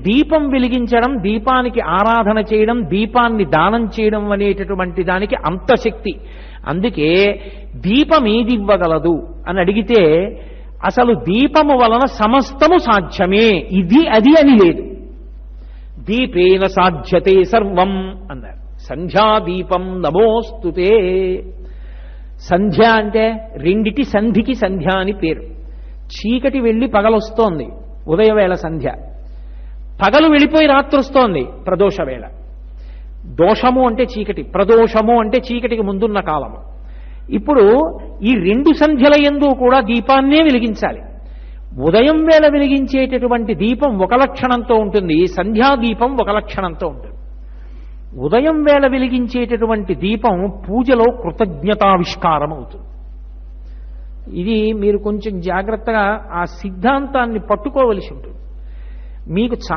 దీపం వెలిగించడం, దీపానికి ఆరాధన చేయడం, దీపాన్ని దానం చేయడం అనేటటువంటి దానికి అంత శక్తి. అందుకే దీపం ఏది ఇవ్వగలదు అని అడిగితే అసలు దీపము వలన సమస్తము సాధ్యమే, ఇది అది అని లేదు. దీపేన సాధ్యతే సర్వం అన్నారు. సంధ్యాదీపం నమోస్తుతే. సంధ్య అంటే రెండిటి సంధికి సంధ్య అని పేరు. చీకటి వెళ్ళి పగలొస్తోంది, ఉదయవేళ సంధ్య. పగలు వెళ్ళిపోయి రాత్రి వస్తోంది, ప్రదోషవేళ. దోషము అంటే చీకటి, ప్రదోషము అంటే చీకటికి ముందున్న కాలము. ఇప్పుడు ఈ రెండు సంధ్యల యందు కూడా దీపాన్నే వెలిగించాలి. ఉదయం వేళ వెలిగించేటటువంటి దీపం ఒక లక్షణంతో ఉంటుంది, సంధ్యాదీపం ఒక లక్షణంతో ఉంటుంది. ఉదయం వేళ వెలిగించేటటువంటి దీపం పూజలో కృతజ్ఞతావిష్కారం అవుతుంది. ఇది మీరు కొంచెం జాగ్రత్తగా ఆ సిద్ధాంతాన్ని పట్టుకోవలసి ఉంటుంది. మీకు